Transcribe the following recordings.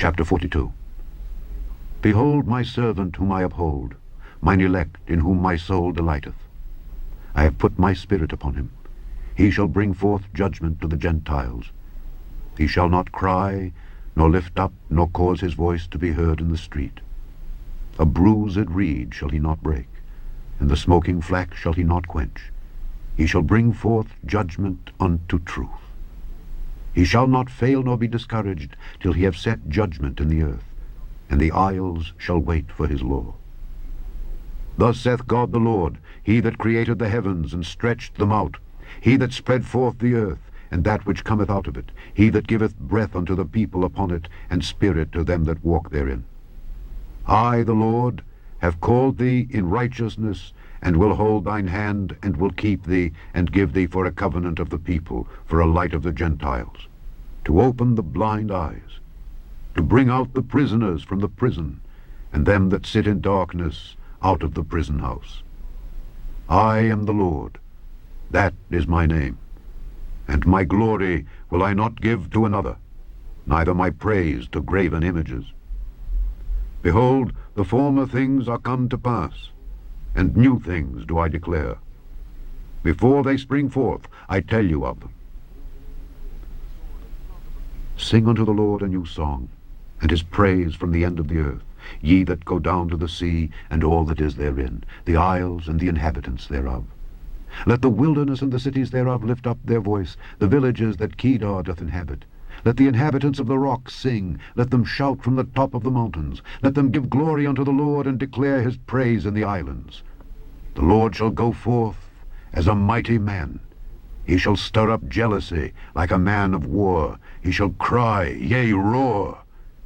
Chapter 42. Behold my servant whom I uphold, mine elect in whom my soul delighteth. I have put my spirit upon him. He shall bring forth judgment to the Gentiles. He shall not cry, nor lift up, nor cause his voice to be heard in the street. A bruised reed shall he not break, and the smoking flax shall he not quench. He shall bring forth judgment unto truth. He shall not fail nor be discouraged till he have set judgment in the earth, and the isles shall wait for his law. Thus saith God the Lord, he that created the heavens and stretched them out, he that spread forth the earth, and that which cometh out of it, he that giveth breath unto the people upon it, and spirit to them that walk therein. I, the Lord, have called thee in righteousness, and will hold thine hand, and will keep thee, and give thee for a covenant of the people, for a light of the Gentiles, to open the blind eyes, to bring out the prisoners from the prison, and them that sit in darkness out of the prison house. I am the Lord, that is my name, and my glory will I not give to another, neither my praise to graven images. Behold, the former things are come to pass, and new things do I declare. Before they spring forth, I tell you of them. Sing unto the Lord a new song, and his praise from the end of the earth, ye that go down to the sea, and all that is therein, the isles and the inhabitants thereof. Let the wilderness and the cities thereof lift up their voice, the villages that Kedar doth inhabit. Let the inhabitants of the rocks sing, let them shout from the top of the mountains. Let them give glory unto the Lord, and declare his praise in the islands. The Lord shall go forth as a mighty man. He shall stir up jealousy like a man of war. He shall cry, yea, roar.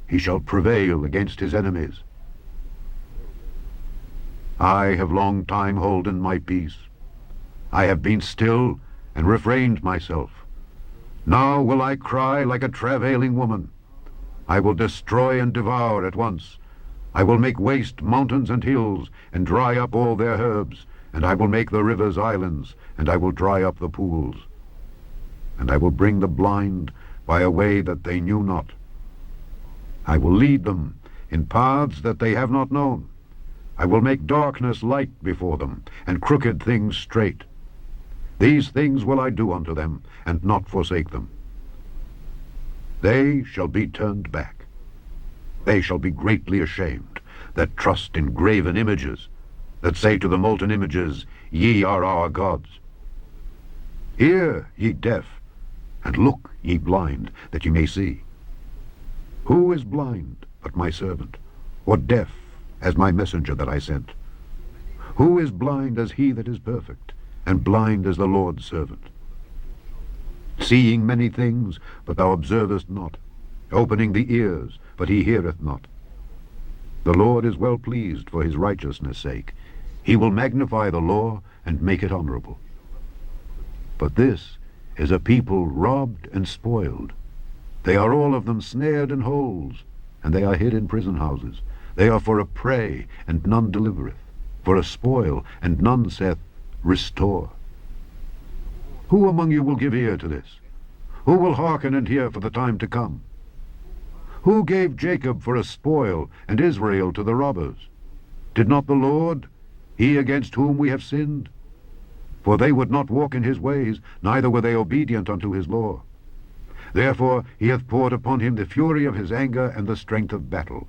He shall prevail against his enemies. I have long time holden my peace. I have been still and refrained myself. Now will I cry like a travailing woman. I will destroy and devour at once. I will make waste mountains and hills, and dry up all their herbs, and I will make the rivers islands, and I will dry up the pools. And I will bring the blind by a way that they knew not. I will lead them in paths that they have not known. I will make darkness light before them, and crooked things straight. These things will I do unto them, and not forsake them. They shall be turned back. They shall be greatly ashamed, that trust in graven images, that say to the molten images, Ye are our gods. Hear, ye deaf, and look, ye blind, that ye may see. Who is blind but my servant, or deaf as my messenger that I sent? Who is blind as he that is perfect, and blind as the Lord's servant? Seeing many things, but thou observest not, opening the ears, but he heareth not. The Lord is well pleased for his righteousness' sake. He will magnify the law, and make it honorable. But this is a people robbed and spoiled. They are all of them snared in holes, and they are hid in prison houses. They are for a prey, and none delivereth, for a spoil, and none saith, Restore. Who among you will give ear to this? Who will hearken and hear for the time to come? Who gave Jacob for a spoil, and Israel to the robbers? Did not the Lord, he against whom we have sinned? For they would not walk in his ways, neither were they obedient unto his law. Therefore he hath poured upon him the fury of his anger and the strength of battle.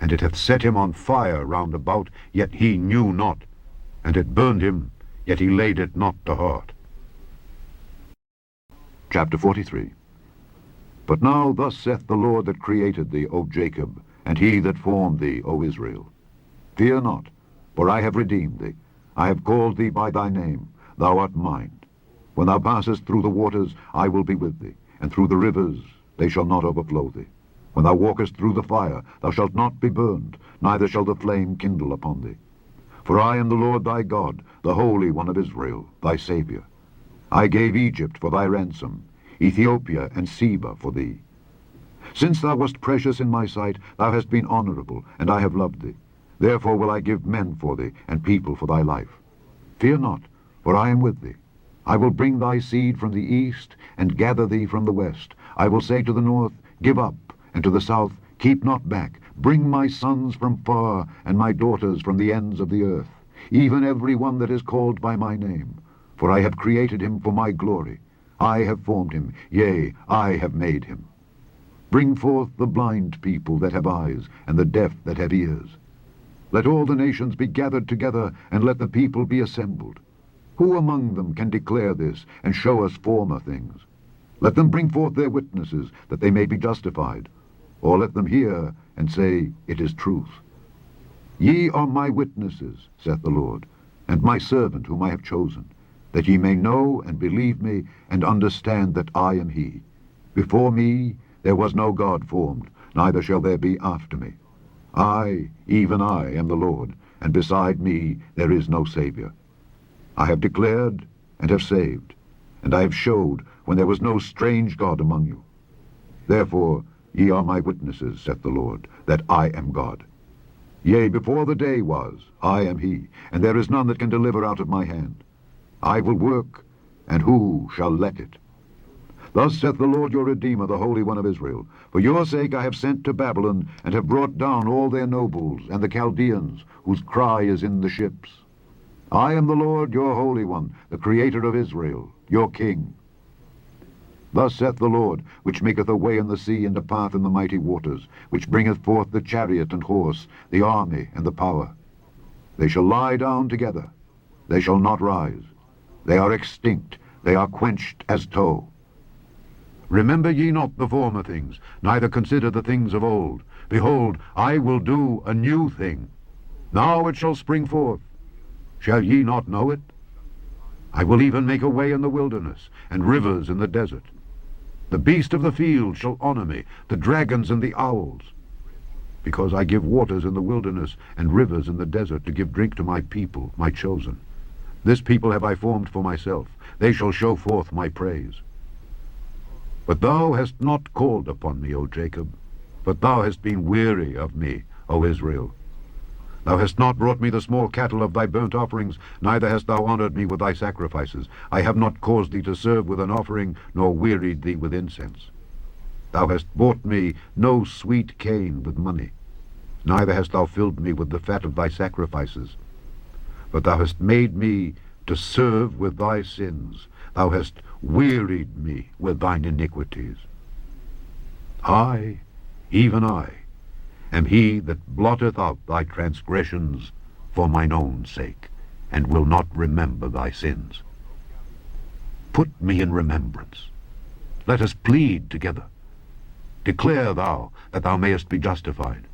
And it hath set him on fire round about, yet he knew not. And it burned him, yet he laid it not to heart. Chapter 43. But now thus saith the Lord that created thee, O Jacob, and he that formed thee, O Israel. Fear not, for I have redeemed thee. I have called thee by thy name. Thou art mine. When thou passest through the waters, I will be with thee, and through the rivers, they shall not overflow thee. When thou walkest through the fire, thou shalt not be burned, neither shall the flame kindle upon thee. For I am the Lord thy God, the Holy One of Israel, thy Saviour. I gave Egypt for thy ransom, Ethiopia and Seba for thee. Since thou wast precious in my sight, thou hast been honorable, and I have loved thee. Therefore will I give men for thee, and people for thy life. Fear not, for I am with thee. I will bring thy seed from the east, and gather thee from the west. I will say to the north, Give up, and to the south, Keep not back. Bring my sons from far, and my daughters from the ends of the earth, even every one that is called by my name. For I have created him for my glory. I have formed him, yea, I have made him. Bring forth the blind people that have eyes, and the deaf that have ears. Let all the nations be gathered together, and let the people be assembled. Who among them can declare this, and show us former things? Let them bring forth their witnesses, that they may be justified. Or let them hear, and say, It is truth. Ye are my witnesses, saith the Lord, and my servant whom I have chosen, that ye may know and believe me, and understand that I am he. Before me there was no God formed, neither shall there be after me. I, even I, am the Lord, and beside me there is no Savior. I have declared and have saved, and I have showed when there was no strange God among you. Therefore ye are my witnesses, saith the Lord, that I am God. Yea, before the day was, I am he, and there is none that can deliver out of my hand. I will work, and who shall let it? Thus saith the Lord your Redeemer, the Holy One of Israel, For your sake I have sent to Babylon, and have brought down all their nobles, and the Chaldeans, whose cry is in the ships. I am the Lord your Holy One, the Creator of Israel, your King. Thus saith the Lord, which maketh a way in the sea, and a path in the mighty waters, which bringeth forth the chariot and horse, the army and the power. They shall lie down together, they shall not rise. They are extinct, they are quenched as tow. Remember ye not the former things, neither consider the things of old. Behold, I will do a new thing. Now it shall spring forth. Shall ye not know it? I will even make a way in the wilderness, and rivers in the desert. The beast of the field shall honor me, the dragons and the owls. Because I give waters in the wilderness, and rivers in the desert, to give drink to my people, my chosen. This people have I formed for myself. They shall show forth my praise. But thou hast not called upon me, O Jacob, but thou hast been weary of me, O Israel. Thou hast not brought me the small cattle of thy burnt offerings, neither hast thou honored me with thy sacrifices. I have not caused thee to serve with an offering, nor wearied thee with incense. Thou hast bought me no sweet cane with money, neither hast thou filled me with the fat of thy sacrifices. But thou hast made me to serve with thy sins. Thou hast wearied me with thine iniquities. I, even I, am he that blotteth out thy transgressions for mine own sake, and will not remember thy sins. Put me in remembrance. Let us plead together. Declare thou, that thou mayest be justified.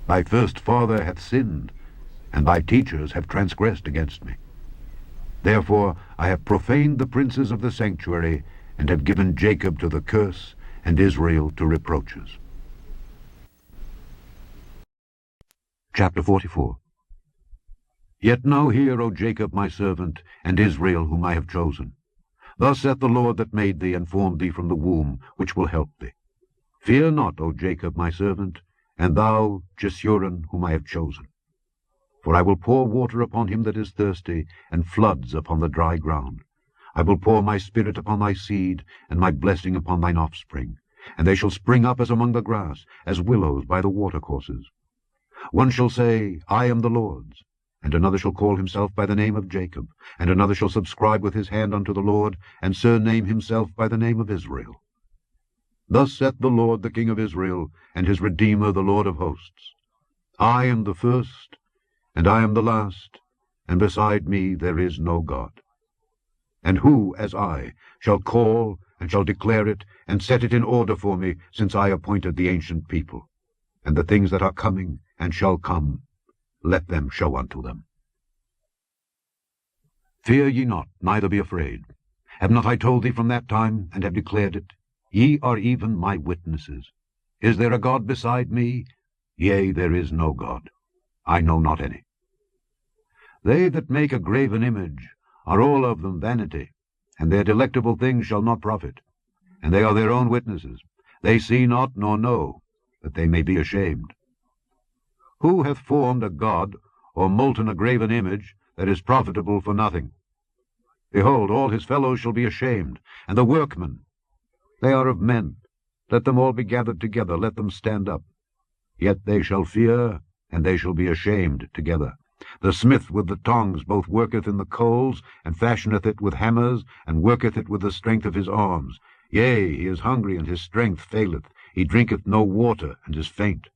Thy first father hath sinned, and thy teachers have transgressed against me. Therefore I have profaned the princes of the sanctuary, and have given Jacob to the curse, and Israel to reproaches. Chapter 44. Yet now hear, O Jacob my servant, and Israel whom I have chosen. Thus saith the Lord that made thee, and formed thee from the womb, which will help thee. Fear not, O Jacob my servant, and thou, Jeshurun, whom I have chosen. For I will pour water upon him that is thirsty, and floods upon the dry ground. I will pour my spirit upon thy seed, and my blessing upon thine offspring. And they shall spring up as among the grass, as willows by the watercourses. One shall say, I am the Lord's, and another shall call himself by the name of Jacob, and another shall subscribe with his hand unto the Lord, and surname himself by the name of Israel. Thus saith the Lord, the King of Israel, and his Redeemer, the Lord of hosts. I am the first, and I am the last, and beside me there is no God. And who, as I, shall call, and shall declare it, and set it in order for me, since I appointed the ancient people? And the things that are coming, and shall come, let them show unto them. Fear ye not, neither be afraid. Have not I told thee from that time, and have declared it? Ye are even my witnesses. Is there a God beside me? Yea, there is no God. I know not any. They that make a graven image are all of them vanity, and their delectable things shall not profit. And they are their own witnesses. They see not nor know, that they may be ashamed. Who hath formed a god, or molten a graven image, that is profitable for nothing? Behold, all his fellows shall be ashamed, and the workmen, they are of men. Let them all be gathered together, let them stand up. Yet they shall fear, and they shall be ashamed together. The smith with the tongs both worketh in the coals, and fashioneth it with hammers, and worketh it with the strength of his arms. Yea, he is hungry, and his strength faileth. He drinketh no water, and is faint.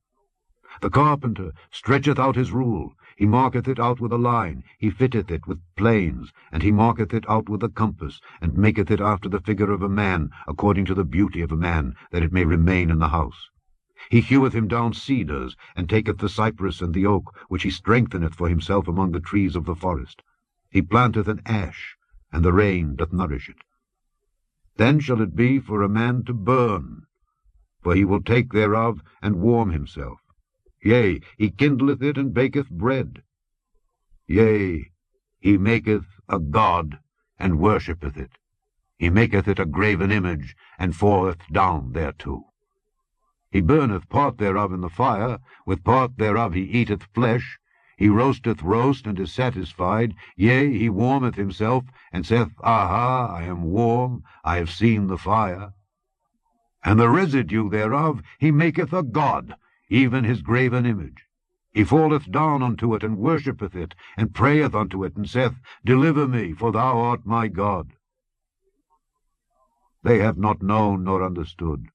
The carpenter stretcheth out his rule. He marketh it out with a line. He fitteth it with planes, and he marketh it out with a compass, and maketh it after the figure of a man, according to the beauty of a man, that it may remain in the house. He heweth him down cedars, and taketh the cypress and the oak, which he strengtheneth for himself among the trees of the forest. He planteth an ash, and the rain doth nourish it. Then shall it be for a man to burn, for he will take thereof, and warm himself. Yea, he kindleth it, and baketh bread. Yea, he maketh a god, and worshippeth it. He maketh it a graven image, and falleth down thereto. He burneth part thereof in the fire, with part thereof he eateth flesh. He roasteth roast, and is satisfied. Yea, he warmeth himself, and saith, Aha, I am warm, I have seen the fire. And the residue thereof he maketh a god, even his graven image. He falleth down unto it, and worshippeth it, and prayeth unto it, and saith, Deliver me, for thou art my God. They have not known nor understood,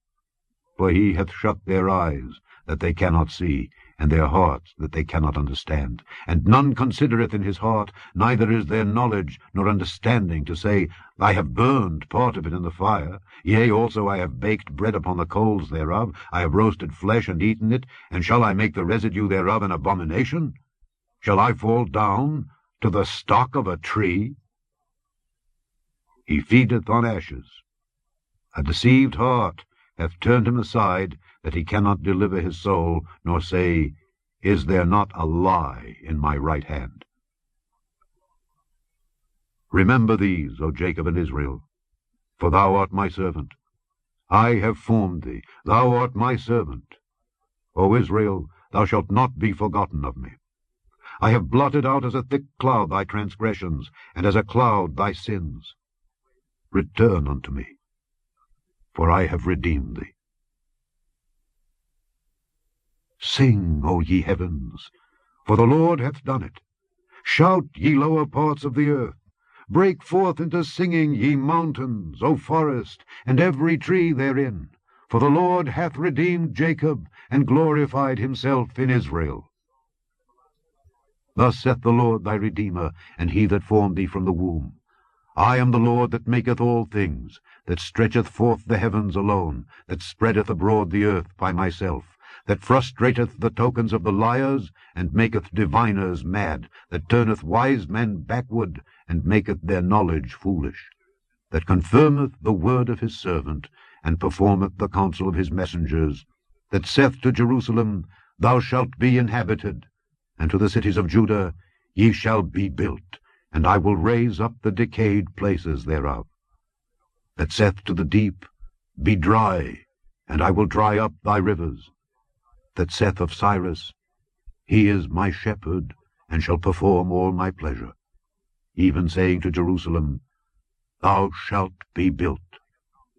for he hath shut their eyes, that they cannot see, and their hearts, that they cannot understand. And none considereth in his heart, neither is there knowledge nor understanding, to say, I have burned part of it in the fire. Yea, also I have baked bread upon the coals thereof. I have roasted flesh and eaten it. And shall I make the residue thereof an abomination? Shall I fall down to the stock of a tree? He feedeth on ashes. A deceived heart hath turned him aside, that he cannot deliver his soul, nor say, Is there not a lie in my right hand? Remember these, O Jacob and Israel, for thou art my servant. I have formed thee, thou art my servant. O Israel, thou shalt not be forgotten of me. I have blotted out as a thick cloud thy transgressions, and as a cloud thy sins. Return unto me, for I have redeemed thee. Sing, O ye heavens, for the Lord hath done it. Shout, ye lower parts of the earth. Break forth into singing, ye mountains, O forest, and every tree therein. For the Lord hath redeemed Jacob, and glorified himself in Israel. Thus saith the Lord thy Redeemer, and he that formed thee from the womb. I am the Lord that maketh all things, that stretcheth forth the heavens alone, that spreadeth abroad the earth by myself, that frustrateth the tokens of the liars, and maketh diviners mad, that turneth wise men backward, and maketh their knowledge foolish, that confirmeth the word of his servant, and performeth the counsel of his messengers, that saith to Jerusalem, Thou shalt be inhabited, and to the cities of Judah, Ye shall be built, and I will raise up the decayed places thereof. That saith to the deep, Be dry, and I will dry up thy rivers. That saith of Cyrus, He is my shepherd, and shall perform all my pleasure. Even saying to Jerusalem, Thou shalt be built,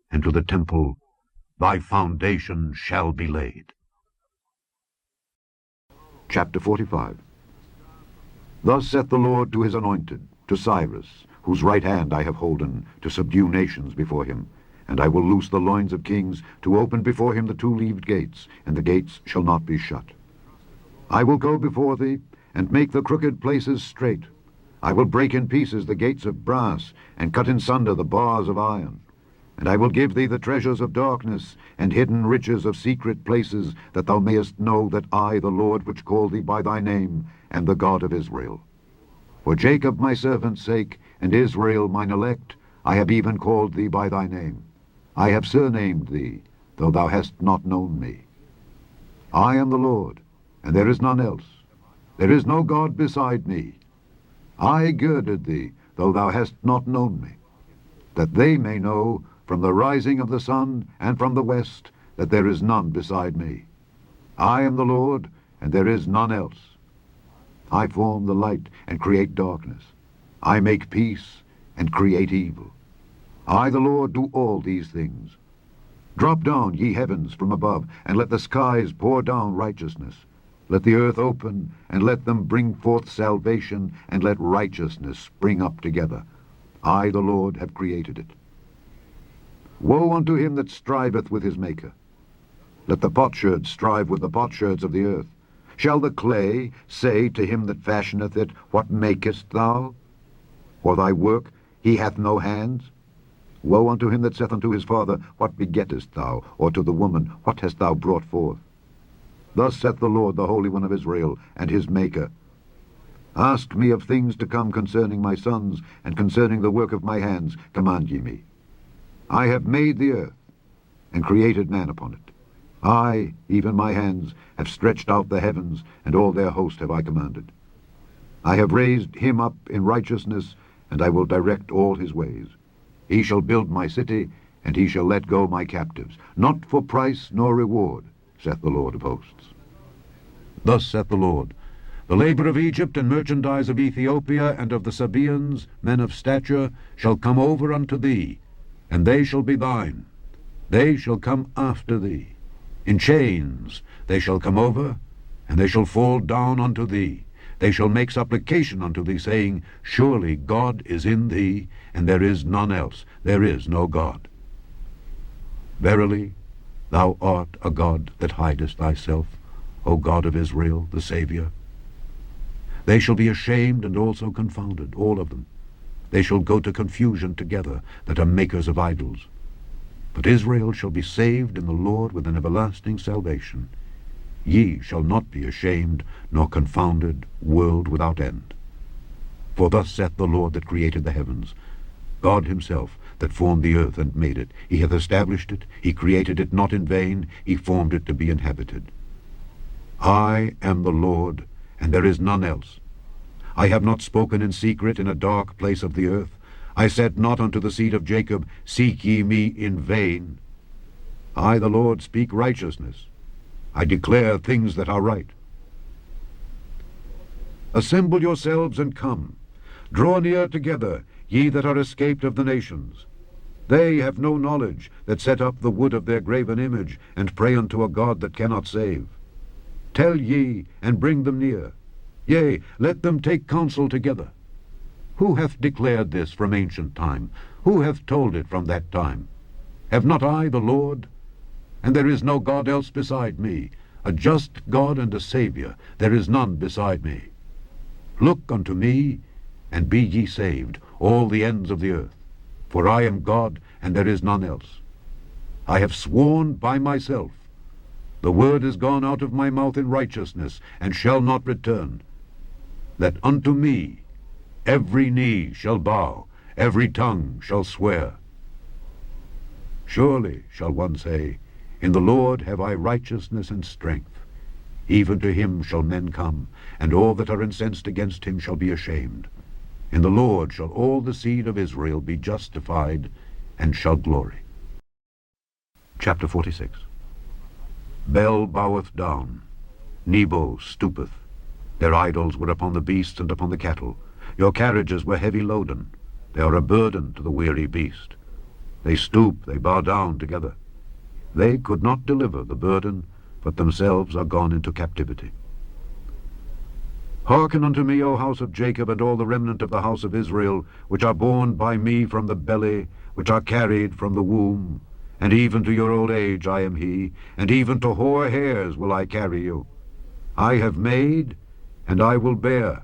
and to the temple, Thy foundation shall be laid. Chapter 45. Thus saith the Lord to his anointed, to Cyrus, whose right hand I have holden, to subdue nations before him. And I will loose the loins of kings, to open before him the two-leaved gates, and the gates shall not be shut. I will go before thee, and make the crooked places straight. I will break in pieces the gates of brass, and cut in sunder the bars of iron. And I will give thee the treasures of darkness, and hidden riches of secret places, that thou mayest know that I, the Lord which called thee by thy name, am the God of Israel. For Jacob my servant's sake, and Israel mine elect, I have even called thee by thy name. I have surnamed thee, though thou hast not known me. I am the Lord, and there is none else. There is no God beside me. I girded thee, though thou hast not known me, that they may know from the rising of the sun and from the west that there is none beside me. I am the Lord, and there is none else. I form the light and create darkness. I make peace and create evil. I, the Lord, do all these things. Drop down, ye heavens, from above, and let the skies pour down righteousness. Let the earth open, and let them bring forth salvation, and let righteousness spring up together. I, the Lord, have created it. Woe unto him that striveth with his Maker. Let the potsherds strive with the potsherds of the earth. Shall the clay say to him that fashioneth it, What makest thou? Or thy work, He hath no hands? Woe unto him that saith unto his father, What begettest thou? Or to the woman, What hast thou brought forth? Thus saith the Lord, the Holy One of Israel, and his Maker. Ask me of things to come concerning my sons, and concerning the work of my hands command ye me. I have made the earth, and created man upon it. I, even my hands, have stretched out the heavens, and all their host have I commanded. I have raised him up in righteousness, and I will direct all his ways. He shall build my city, and he shall let go my captives, not for price nor reward, saith the Lord of hosts. Thus saith the Lord, The labor of Egypt and merchandise of Ethiopia and of the Sabaeans, men of stature, shall come over unto thee, and they shall be thine. They shall come after thee. In chains they shall come over, and they shall fall down unto thee. They shall make supplication unto thee, saying, Surely God is in thee, and there is none else. There is no God. Verily, thou art a God that hidest thyself, O God of Israel, the Saviour. They shall be ashamed and also confounded, all of them. They shall go to confusion together, that are makers of idols. But Israel shall be saved in the Lord with an everlasting salvation. Ye shall not be ashamed, nor confounded, world without end. For thus saith the Lord that created the heavens, God himself that formed the earth and made it. He hath established it, he created it not in vain, he formed it to be inhabited. I am the Lord, and there is none else. I have not spoken in secret in a dark place of the earth. I said not unto the seed of Jacob, Seek ye me in vain. I, the Lord, speak righteousness. I declare things that are right. Assemble yourselves and come. Draw near together, ye that are escaped of the nations. They have no knowledge that set up the wood of their graven image, and pray unto a God that cannot save. Tell ye, and bring them near. Yea, let them take counsel together. Who hath declared this from ancient time? Who hath told it from that time? Have not I the Lord? And there is no God else beside me, a just God and a Saviour, there is none beside me. Look unto me, and be ye saved, all the ends of the earth. For I am God, and there is none else. I have sworn by myself. The word is gone out of my mouth in righteousness, and shall not return, that unto me every knee shall bow, every tongue shall swear. Surely, shall one say, In the Lord have I righteousness and strength. Even to him shall men come, and all that are incensed against him shall be ashamed. In the Lord shall all the seed of Israel be justified, and shall glory. Chapter 46. Bel boweth down, Nebo stoopeth. Their idols were upon the beasts and upon the cattle. Your carriages were heavy loaden. They are a burden to the weary beast. They stoop, they bow down together. They could not deliver the burden, but themselves are gone into captivity. Hearken unto me, O house of Jacob, and all the remnant of the house of Israel, which are born by me from the belly, which are carried from the womb. And even to your old age I am he, and even to hoar hairs will I carry you. I have made, and I will bear.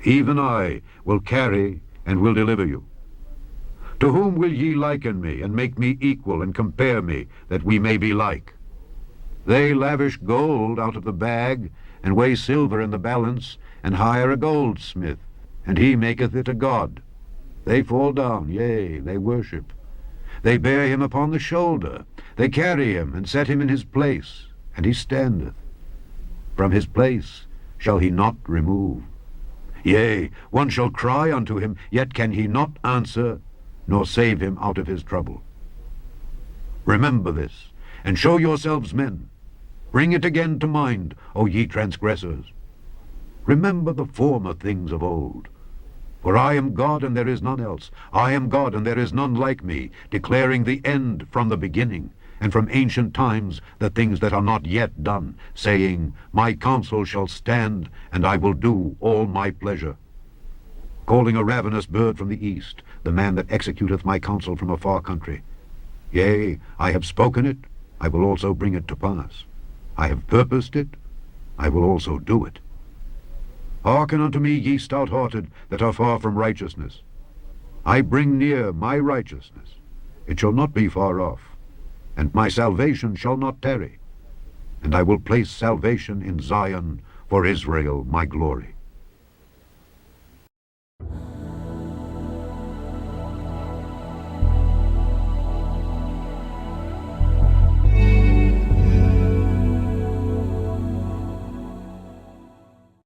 Even I will carry, and will deliver you. To whom will ye liken me, and make me equal, and compare me, that we may be like? They lavish gold out of the bag, and weigh silver in the balance, and hire a goldsmith, and he maketh it a god. They fall down, yea, they worship. They bear him upon the shoulder. They carry him, and set him in his place, and he standeth. From his place shall he not remove. Yea, one shall cry unto him, yet can he not answer, nor save him out of his trouble. Remember this, and show yourselves men. Bring it again to mind, O ye transgressors. Remember the former things of old. For I am God, and there is none else. I am God, and there is none like me, declaring the end from the beginning, and from ancient times the things that are not yet done, saying, My counsel shall stand, and I will do all my pleasure. Calling a ravenous bird from the east, the man that executeth my counsel from a far country. Yea, I have spoken it, I will also bring it to pass. I have purposed it, I will also do it. Hearken unto me, ye stout-hearted, that are far from righteousness. I bring near my righteousness, it shall not be far off, and my salvation shall not tarry. And I will place salvation in Zion, for Israel my glory.